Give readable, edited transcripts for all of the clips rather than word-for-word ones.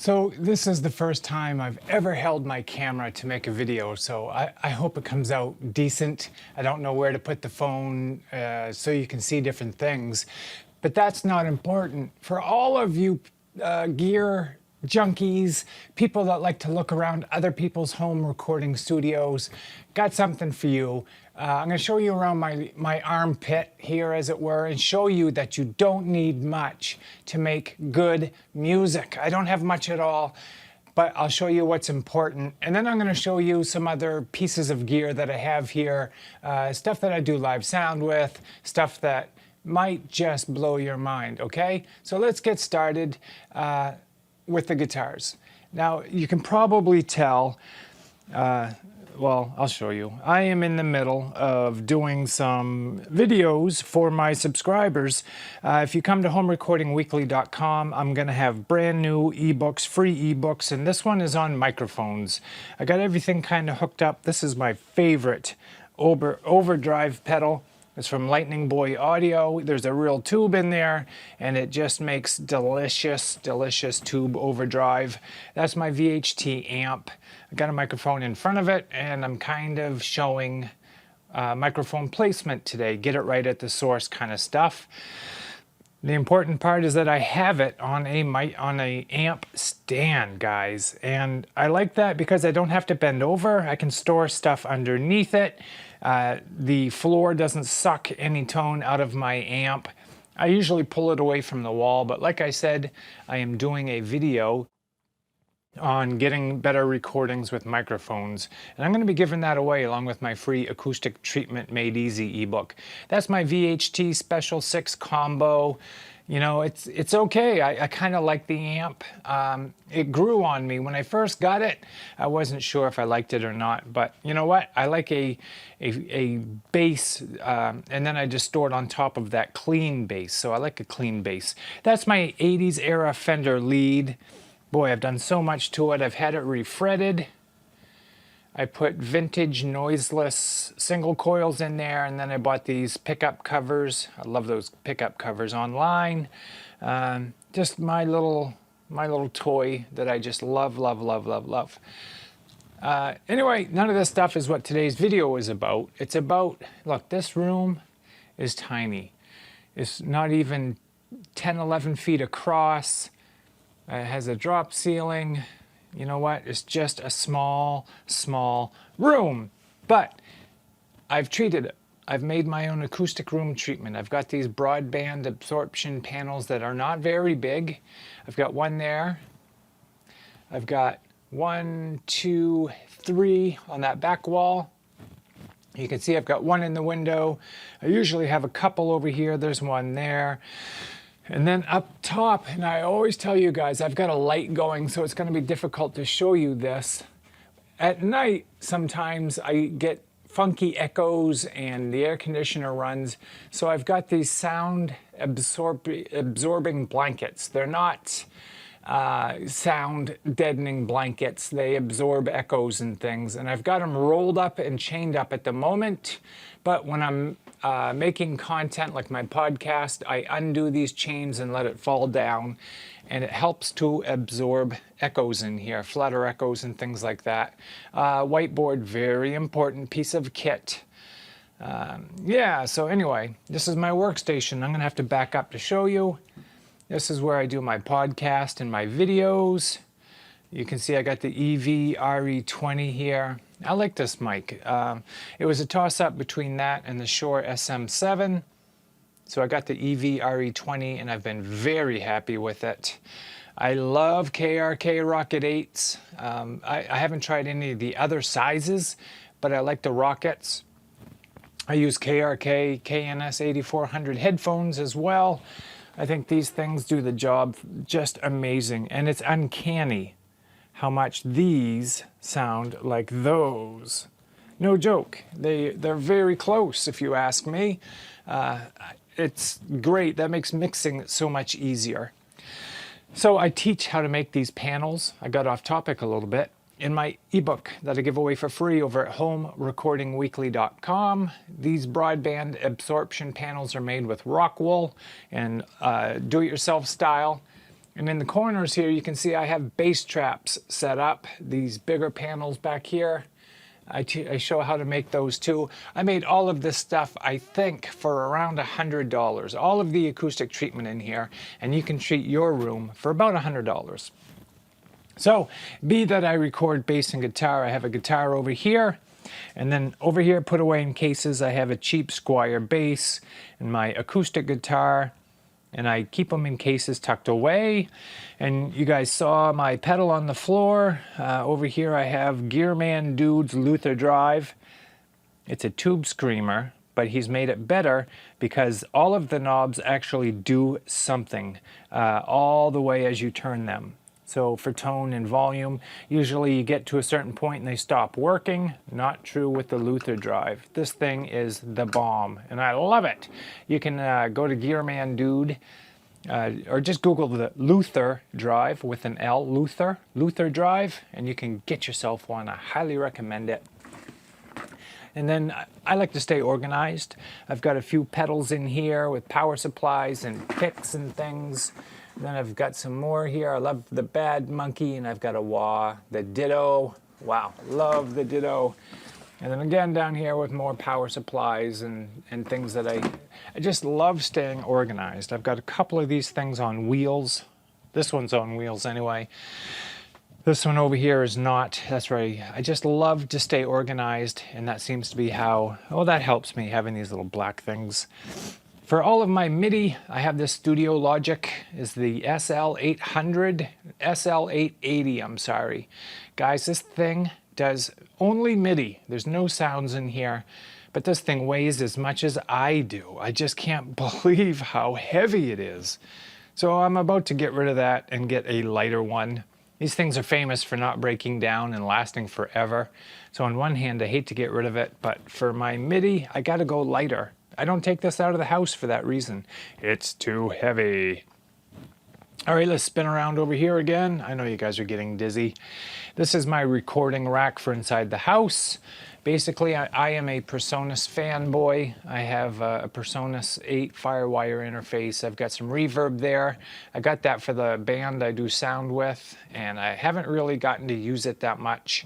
So this is the first time I've ever held my camera to make a video, so I hope it comes out decent. I don't know where to put the phone so you can see different things, but that's not important. For all of you gear junkies, people that like to look around other people's home recording studios, got something for you. I'm going to show you around my armpit here, as it were, and show you that you don't need much to make good music. I don't have much at all, but I'll show you what's important. And then I'm going to show you some other pieces of gear that I have here, stuff that I do live sound with, stuff that might just blow your mind, okay? So let's get started with the guitars. Now, you can probably tell, well, I'll show you. I am in the middle of doing some videos for my subscribers. If you come to homerecordingweekly.com, I'm going to have brand new ebooks, free ebooks, and this one is on microphones. I got everything kind of hooked up. This is my favorite Overdrive Pedal. It's from Lightning Boy Audio. There's a real tube in there, and it just makes delicious, delicious tube overdrive. That's my VHT amp. I got a microphone in front of it, and I'm kind of showing microphone placement today. Get it right at the source kind of stuff. The important part is that I have it on a amp stand, guys. And I like that because I don't have to bend over. I can store stuff underneath it. The floor doesn't suck any tone out of my amp. I usually pull it away from the wall, but like I said, I am doing a video on getting better recordings with microphones, and I'm going to be giving that away along with my free Acoustic Treatment Made Easy ebook. That's my VHT Special 6 combo. You know, it's okay. I kind of like the amp. It grew on me. When I first got it, I wasn't sure if I liked it or not, but you know what? I like a bass, and then I just stored on top of that clean bass, so I like a clean bass. That's my 80s era Fender lead. Boy, I've done so much to it. I've had it refretted. I put vintage noiseless single coils in there, and then I bought these pickup covers. I love those pickup covers online. Just my little toy that I just love, love, love, love, love. Anyway, none of this stuff is what today's video is about. It's about, look, this room is tiny. It's not even 10, 11 feet across. It has a drop ceiling. You know what? It's just a small, small room. But I've treated it. I've made my own acoustic room treatment. I've got these broadband absorption panels that are not very big. I've got one there. I've got 1, 2, 3 on that back wall. You can see I've got one in the window. I usually have a couple over here. There's one there. And then up top, and I always tell you guys, I've got a light going, so it's going to be difficult to show you this. At night, sometimes I get funky echoes and the air conditioner runs, so I've got these sound absorbing blankets. They're not sound deadening blankets. They absorb echoes and things, and I've got them rolled up and chained up at the moment, but when I'm making content like my podcast, I undo these chains and let it fall down, and it helps to absorb echoes in here, flutter echoes and things like that. Whiteboard, very important piece of kit. Yeah, so anyway, this is my workstation. I'm gonna have to back up to show you. This is where I do my podcast and my videos. You can see I got the EV RE20 here. I like this mic. It was a toss-up between that and the Shure SM7. So I got the EV RE20, and I've been very happy with it. I love Krk Rocket 8s. I haven't tried any of the other sizes, but I like the Rockets. I use Krk Kns 8400 headphones as well. I think these things do the job just amazing, and it's uncanny how much these sound like those. No joke. They're very close, if you ask me. It's great. That makes mixing so much easier. So I teach how to make these panels. I got off topic a little bit. In my ebook that I give away for free over at homerecordingweekly.com. These broadband absorption panels are made with rock wool and do-it-yourself style. And in the corners here, you can see I have bass traps set up, these bigger panels back here. I show how to make those too. I made all of this stuff, I think, for around $100. All of the acoustic treatment in here, and you can treat your room for about $100. So, be that I record bass and guitar, I have a guitar over here, and then over here, put away in cases, I have a cheap Squire bass and my acoustic guitar, and I keep them in cases tucked away. And you guys saw my pedal on the floor. Over here I have Gearman Dude's Luther Drive. It's a tube screamer, but he's made it better because all of the knobs actually do something all the way as you turn them. So for tone and volume, usually you get to a certain point and they stop working. Not true with the Luther Drive. This thing is the bomb, and I love it. You can go to Gearman Dude, or just Google the Luther Drive with an L, Luther Drive, and you can get yourself one. I highly recommend it. And then I like to stay organized. I've got a few pedals in here with power supplies and picks and things. Then I've got some more here. I love the Bad Monkey, and I've got a wah, the Ditto. Wow, love the Ditto. And then again down here with more power supplies and things that I just love staying organized. I've got a couple of these things on wheels. This one's on wheels anyway. This one over here is not. That's right. I just love to stay organized, and that seems to be how, oh, that helps me having these little black things. For all of my MIDI, I have this Studio Logic, is the SL880, I'm sorry. Guys, this thing does only MIDI. There's no sounds in here, but this thing weighs as much as I do. I just can't believe how heavy it is. So I'm about to get rid of that and get a lighter one. These things are famous for not breaking down and lasting forever. So on one hand, I hate to get rid of it, but for my MIDI, I gotta go lighter. I don't take this out of the house for that reason. It's too heavy. All right, let's spin around over here again. I know you guys are getting dizzy. This is my recording rack for inside the house. Basically, I am a Presonus fanboy. I have a Presonus 8 Firewire interface. I've got some reverb there. I got that for the band I do sound with, and I haven't really gotten to use it that much.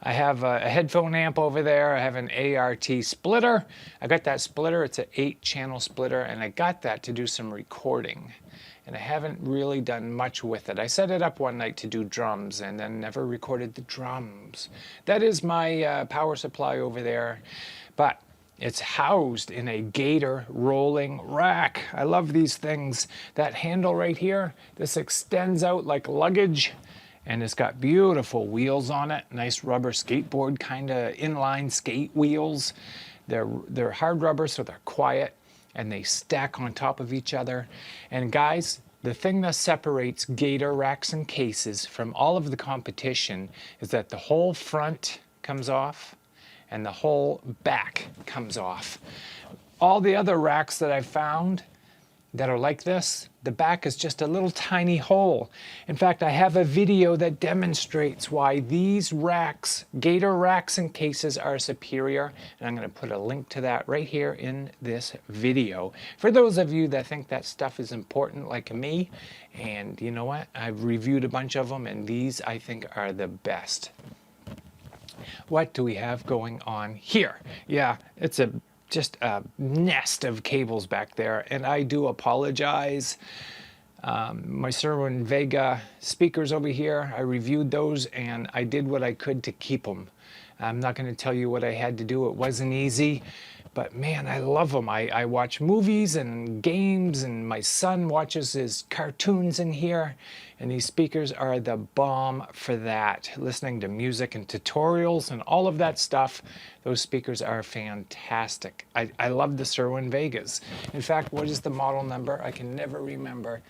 I have a headphone amp over there. I have an ART splitter. I got that splitter. It's an 8-channel splitter, and I got that to do some recording. And I haven't really done much with it. I set it up one night to do drums and then never recorded the drums. That is my power supply over there, but it's housed in a Gator rolling rack. I love these things. That handle right here, this extends out like luggage, and it's got beautiful wheels on it. Nice rubber skateboard kind of inline skate wheels. They're hard rubber, so they're quiet, and they stack on top of each other. And guys, the thing that separates Gator racks and cases from all of the competition is that the whole front comes off and the whole back comes off. All the other racks that I've found that are like this, the back is just a little tiny hole. In fact, I have a video that demonstrates why these racks, Gator racks and cases, are superior, and I'm going to put a link to that right here in this video. For those of you that think that stuff is important like me, and you know what, I've reviewed a bunch of them, and these I think are the best. What do we have going on here? Yeah, it's just a nest of cables back there, and I do apologize. My Cerwin-Vega speakers over here, I reviewed those and I did what I could to keep them. I'm not going to tell you what I had to do. It wasn't easy, but man, I love them. I watch movies and games, and my son watches his cartoons in here, and these speakers are the bomb for that. Listening to music and tutorials and all of that stuff, those speakers are fantastic. I love the Cerwin-Vegas. In fact, what is the model number? I can never remember.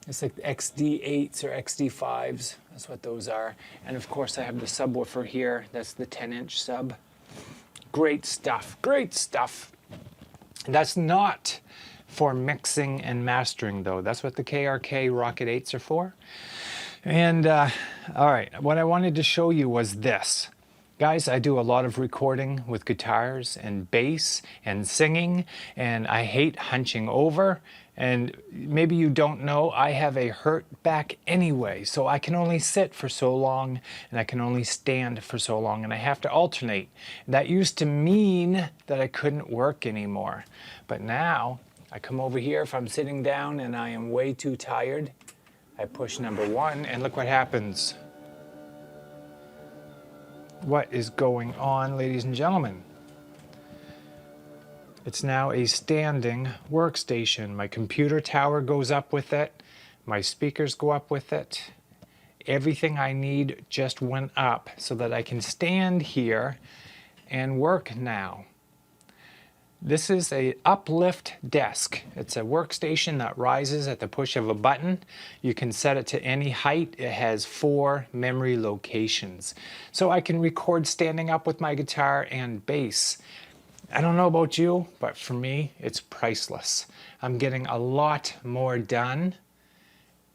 It's like XD8s or XD5s. That's what those are. And of course, I have the subwoofer here. That's the 10-inch sub. Great stuff. Great stuff. That's not for mixing and mastering, though. That's what the Krk Rocket 8s are for. And all right, what I wanted to show you was this. Guys, I do a lot of recording with guitars and bass and singing, and I hate hunching over. And maybe you don't know, I have a hurt back anyway, so I can only sit for so long and I can only stand for so long, and I have to alternate. That used to mean that I couldn't work anymore. But now I come over here if I'm sitting down and I am way too tired. I push number 1 and look what happens. What is going on, ladies and gentlemen? It's now a standing workstation. My computer tower goes up with it. My speakers go up with it. Everything I need just went up so that I can stand here and work now. This is a Uplift Desk. It's a workstation that rises at the push of a button. You can set it to any height. It has 4 memory locations. So I can record standing up with my guitar and bass. I don't know about you, but for me, it's priceless. I'm getting a lot more done,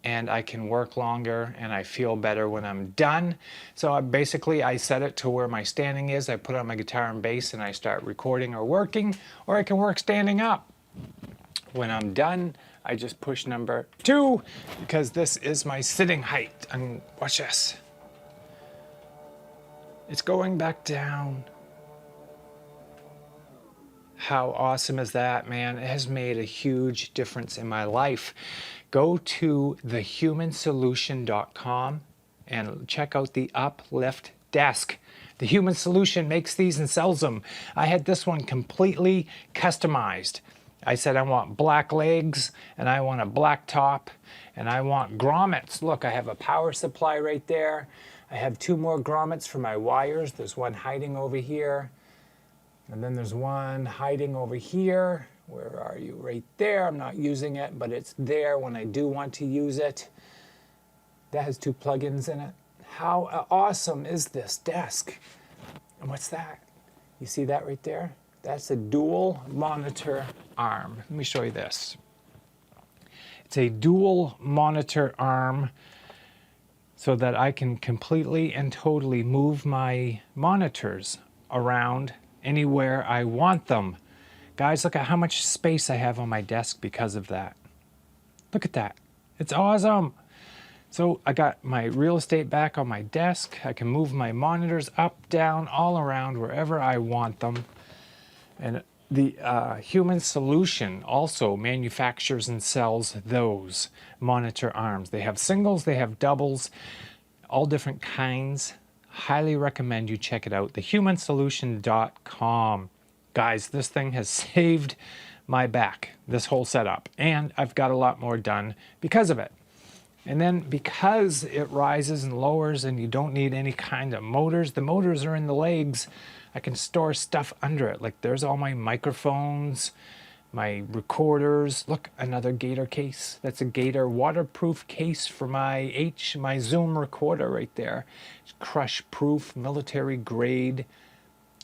and I can work longer, and I feel better when I'm done. So I set it to where my standing is. I put on my guitar and bass, and I start recording or working, or I can work standing up. When I'm done, I just push number 2, because this is my sitting height. And watch this. It's going back down. How awesome is that, man? It has made a huge difference in my life. Go to thehumansolution.com and check out the Uplift Desk. The Human Solution makes these and sells them. I had this one completely customized. I said I want black legs, and I want a black top, and I want grommets. Look, I have a power supply right there. I have 2 more grommets for my wires. There's one hiding over here. And then there's one hiding over here. Where are you? Right there. I'm not using it, but it's there when I do want to use it. That has 2 plugins in it. How awesome is this desk? And what's that? You see that right there? That's a dual monitor arm. Let me show you this. It's a dual monitor arm so that I can completely and totally move my monitors around anywhere I want them. Guys, look at how much space I have on my desk because of that. Look at that. It's awesome. So I got my real estate back on my desk. I can move my monitors up, down, all around wherever I want them. And the Human Solution also manufactures and sells those monitor arms. They have singles, they have doubles, all different kinds. Highly recommend you check it out, thehumansolution.com. Guys, this thing has saved my back, this whole setup, and I've got a lot more done because of it. And then because it rises and lowers and you don't need any kind of motors, the motors are in the legs, I can store stuff under it. Like there's all my microphones, my recorders. Look, another Gator case. That's a Gator waterproof case for my Zoom recorder right there. It's crush proof, military grade,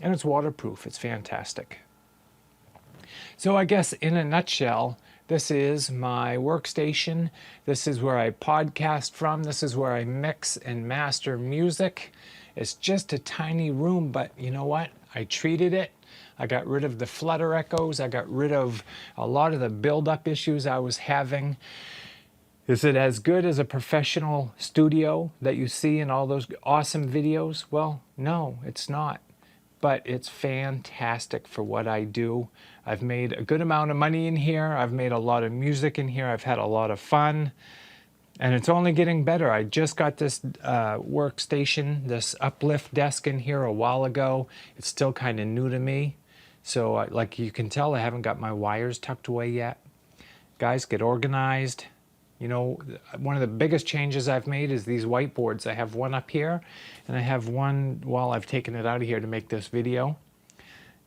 and it's waterproof. It's fantastic. So I guess in a nutshell, this is my workstation. This is where I podcast from. This is where I mix and master music. It's just a tiny room, but you know what? I treated it. I got rid of the flutter echoes. I got rid of a lot of the build-up issues I was having. Is it as good as a professional studio that you see in all those awesome videos? Well, no, it's not. But it's fantastic for what I do. I've made a good amount of money in here. I've made a lot of music in here. I've had a lot of fun. And it's only getting better. I just got this workstation, this Uplift Desk in here a while ago. It's still kind of new to me. So like you can tell, I haven't got my wires tucked away yet. Guys, get organized. You know, one of the biggest changes I've made is these whiteboards. I have one up here, and I have one while I've taken it out of here to make this video.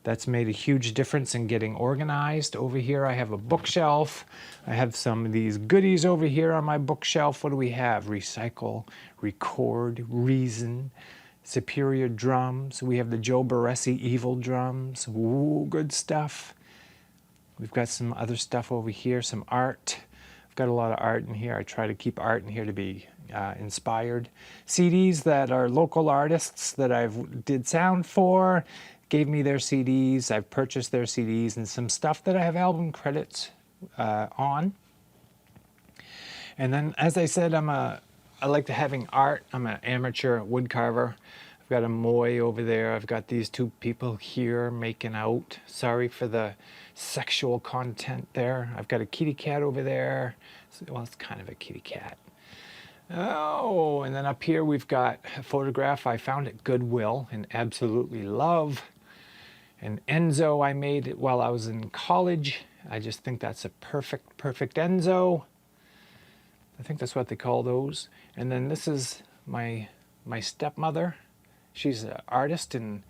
That's made a huge difference in getting organized. Over here I have a bookshelf. I have some of these goodies over here on my bookshelf. What do we have? Recycle, Record, Reason, Superior Drums. We have the Joe Barresi Evil drums. Ooh, good stuff. We've got some other stuff over here, some art. I've got a lot of art in here. I try to keep art in here to be inspired. CDs that are local artists that I've did sound for, gave me their CDs, I've purchased their CDs, and some stuff that I have album credits on. And then, as I said, I like having art. I'm an amateur wood carver. I've got a moy over there. I've got these two people here making out. Sorry for the sexual content there. I've got a kitty cat over there. Well, it's kind of a kitty cat. Oh, and then up here we've got a photograph I found at Goodwill and absolutely love. An Enzo I made while I was in college. I just think that's a perfect Enzo. I think that's what they call those. And then this is my stepmother. She's an artist and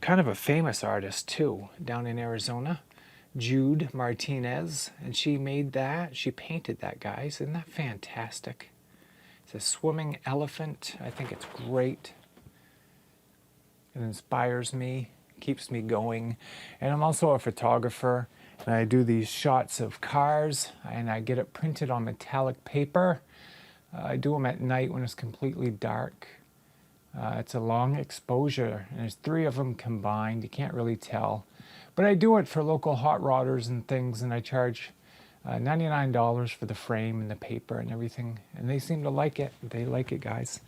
kind of a famous artist too, down in Arizona. Jude Martinez, and she made that. She painted that, guys. Isn't that fantastic? It's a swimming elephant. I think it's great. It inspires me, keeps me going. And I'm also a photographer, and I do these shots of cars, and I get it printed on metallic paper. I do them at night when it's completely dark. It's a long exposure, and there's 3 of them combined. You can't really tell. But I do it for local hot rodders and things, and I charge $99 for the frame and the paper and everything. And they seem to like it. They like it, guys.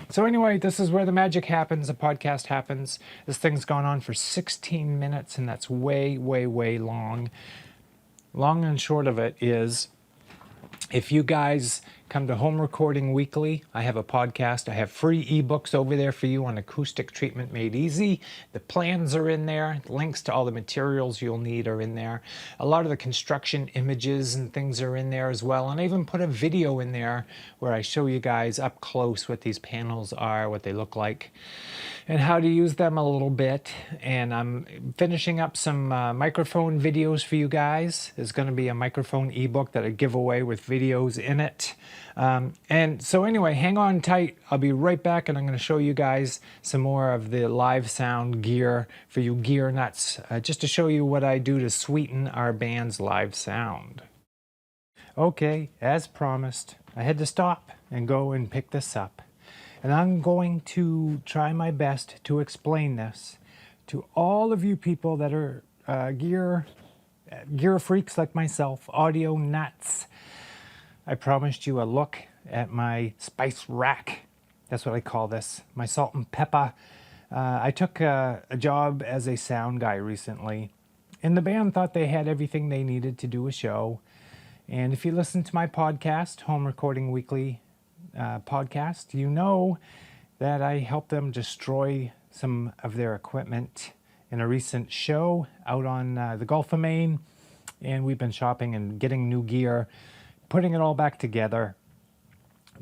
So anyway, this is where the magic happens. The podcast happens. This thing's gone on for 16 minutes, and that's way, way, way long. Long and short of it is, if you guys come to Home Recording Weekly, I have a podcast. I have free ebooks over there for you on acoustic treatment made easy. The plans are in there. Links to all the materials you'll need are in there. A lot of the construction images and things are in there as well. And I even put a video in there where I show you guys up close what these panels are, what they look like, and how to use them a little bit. And I'm finishing up some microphone videos for you guys. There's going to be a microphone ebook that I give away with videos in it. And so anyway, hang on tight. I'll be right back, and I'm going to show you guys some more of the live sound gear for you gear nuts, just to show you what I do to sweeten our band's live sound. Okay, as promised, I had to stop and go and pick this up. And I'm going to try my best to explain this to all of you people that are gear freaks like myself, audio nuts. I promised you a look at my spice rack. That's what I call this, my salt and pepper. I took a job as a sound guy recently, and the band thought they had everything they needed to do a show. And if you listen to my podcast, Home Recording Weekly podcast, you know that I helped them destroy some of their equipment in a recent show out on the Gulf of Maine. And we've been shopping and getting new gear, putting it all back together.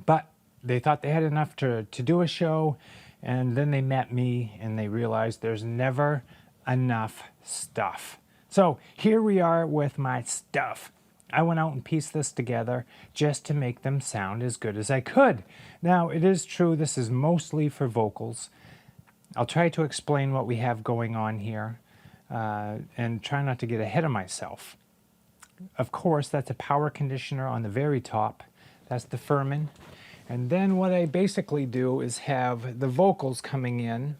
But they thought they had enough to do a show, and then they met me and they realized there's never enough stuff. So here we are with my stuff. I went out and pieced this together just to make them sound as good as I could. Now, it is true this is mostly for vocals. I'll try to explain what we have going on here and try not to get ahead of myself. Of course, that's a power conditioner on the very top. That's the Furman. And then what I basically do is have the vocals coming in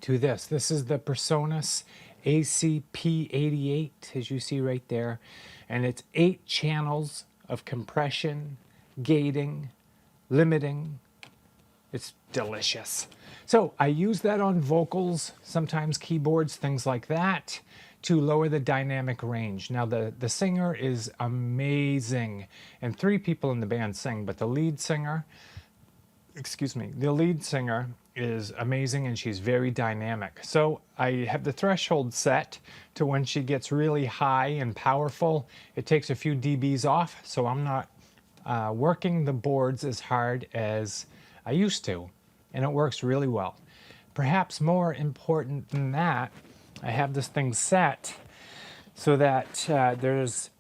to this. This is the Presonus ACP88, as you see right there. And it's 8 channels of compression, gating, limiting. It's delicious. So I use that on vocals, sometimes keyboards, things like that, to lower the dynamic range. Now the singer is amazing, and 3 people in the band sing, but the lead singer is amazing, and she's very dynamic. So I have the threshold set to when she gets really high and powerful, it takes a few dBs off, so I'm not working the boards as hard as I used to, and it works really well. Perhaps more important than that, I have this thing set so that there's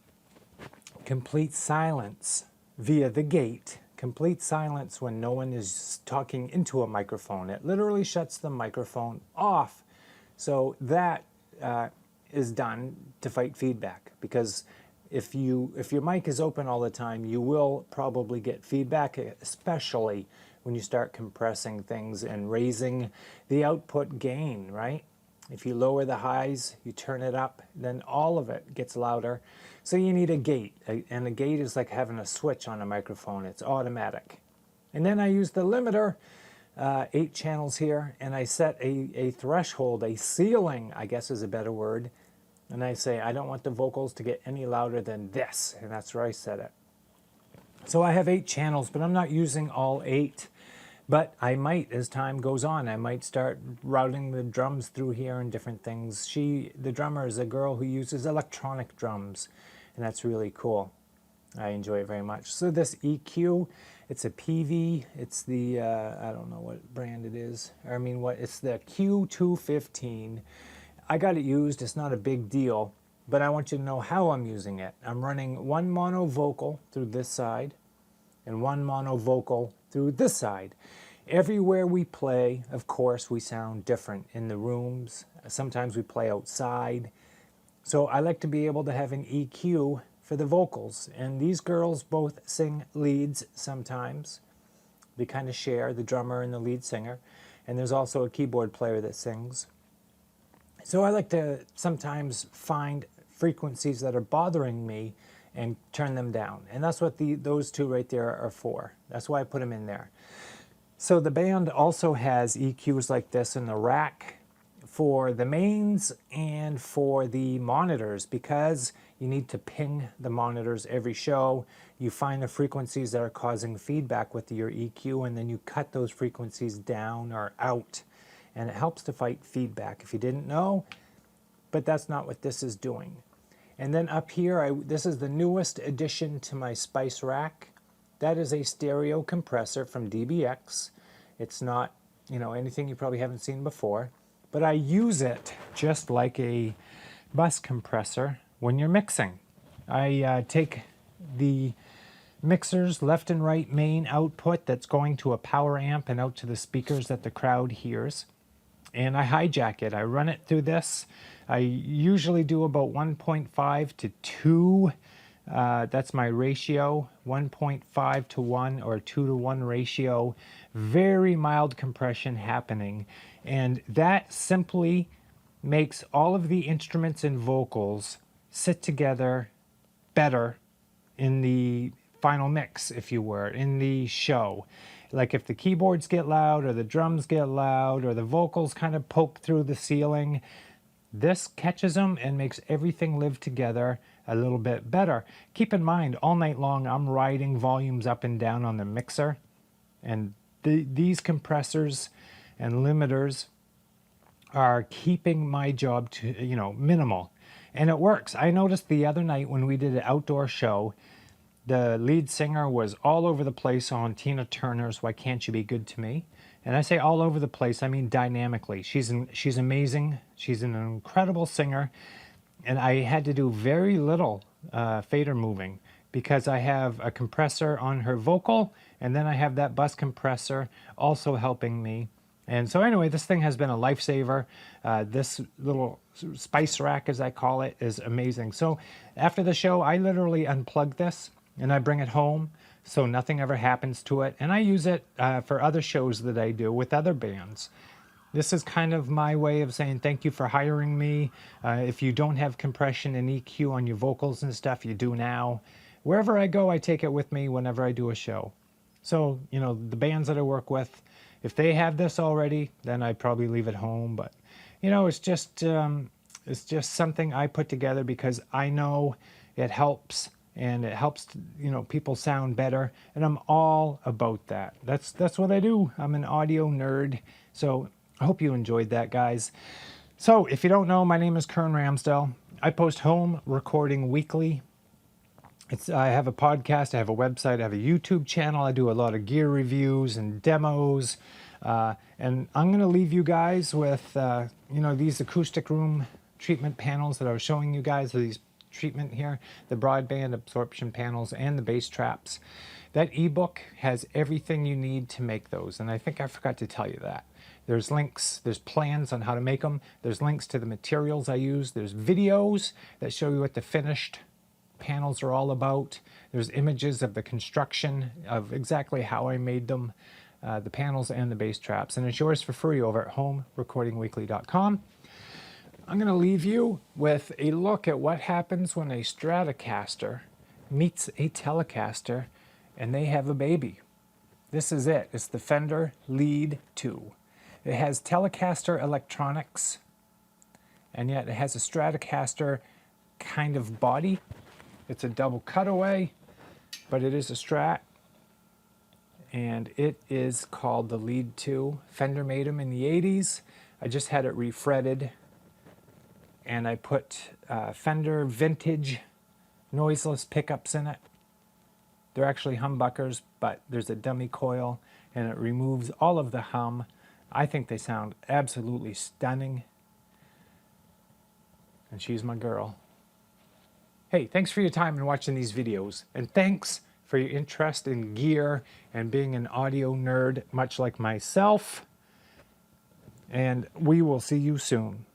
complete silence via the gate. Complete silence when no one is talking into a microphone. It literally shuts the microphone off. So that is done to fight feedback, because if your mic is open all the time, you will probably get feedback, especially when you start compressing things and raising the output gain, right? If you lower the highs, you turn it up, then all of it gets louder. So you need a gate, and a gate is like having a switch on a microphone. It's automatic. And then I use the limiter, 8 channels here, and I set a threshold, a ceiling, I guess is a better word. And I say, I don't want the vocals to get any louder than this, and that's where I set it. So I have 8 channels, but I'm not using all 8. But I might, as time goes on, I might start routing the drums through here and different things. The drummer is a girl who uses electronic drums, and that's really cool. I enjoy it very much. So this EQ, it's a PV. It's the, I don't know what brand it is. I mean, it's the Q215. I got it used. It's not a big deal, but I want you to know how I'm using it. I'm running one mono vocal through this side and one mono vocal through this side. Everywhere we play, of course, we sound different. In the rooms, sometimes we play outside. So I like to be able to have an EQ for the vocals. And these girls both sing leads sometimes. They kind of share, the drummer and the lead singer. And there's also a keyboard player that sings. So I like to sometimes find frequencies that are bothering me and turn them down. And that's what those two right there are for. That's why I put them in there. So the band also has EQs like this in the rack for the mains and for the monitors, because you need to ping the monitors every show. You find the frequencies that are causing feedback with your EQ, and then you cut those frequencies down or out. And it helps to fight feedback, if you didn't know, but that's not what this is doing. And then up here, this is the newest addition to my Spice rack. That is a stereo compressor from DBX. It's not, anything you probably haven't seen before, but I use it just like a bus compressor when you're mixing. I take the mixer's left and right main output that's going to a power amp and out to the speakers that the crowd hears, and I hijack it. I run it through this. I usually do about 1.5 to 2. That's my ratio, 1.5 to 1 or 2 to 1 ratio. Very mild compression happening. And that simply makes all of the instruments and vocals sit together better in the final mix, if you were, in the show. Like if the keyboards get loud or the drums get loud or the vocals kind of poke through the ceiling, this catches them and makes everything live together a little bit better. Keep in mind, all night long I'm riding volumes up and down on the mixer, and these compressors and limiters are keeping my job to minimal, and it works. I noticed the other night when we did an outdoor show, the lead singer was all over the place on Tina Turner's Why Can't You Be Good to Me. And I say all over the place, I mean dynamically. She's amazing. She's an incredible singer. And I had to do very little fader moving because I have a compressor on her vocal, and then I have that bus compressor also helping me. And so anyway, this thing has been a lifesaver. This little spice rack, as I call it, is amazing. So after the show, I literally unplug this and I bring it home so nothing ever happens to it. And I use it for other shows that I do with other bands. This is kind of my way of saying thank you for hiring me. If you don't have compression and EQ on your vocals and stuff, you do now. Wherever I go, I take it with me whenever I do a show. So, the bands that I work with, if they have this already, then I probably leave it home. But, it's just something I put together because I know it helps. And it helps, people sound better. And I'm all about that. That's what I do. I'm an audio nerd. So I hope you enjoyed that, guys. So if you don't know, my name is Kern Ramsdell. I post home recording weekly. I have a podcast, I have a website, I have a YouTube channel. I do a lot of gear reviews and demos. And I'm going to leave you guys with, these acoustic room treatment panels that I was showing you guys, these treatment here, the broadband absorption panels and the bass traps. That ebook has everything you need to make those, and I think I forgot to tell you that. There's links, there's plans on how to make them, there's links to the materials I use, there's videos that show you what the finished panels are all about. There's images of the construction of exactly how I made them, the panels and the bass traps. And it's yours for free over at homerecordingweekly.com. I'm going to leave you with a look at what happens when a Stratocaster meets a Telecaster and they have a baby. This is it. It's the Fender Lead 2. It has Telecaster electronics, and yet it has a Stratocaster kind of body. It's a double cutaway, but it is a Strat, and it is called the Lead 2. Fender made them in the 80s. I just had it refretted, and I put Fender vintage noiseless pickups in it. They're actually humbuckers, but there's a dummy coil, and it removes all of the hum. I think they sound absolutely stunning. And she's my girl. Hey, thanks for your time in watching these videos, and thanks for your interest in gear and being an audio nerd much like myself. And we will see you soon.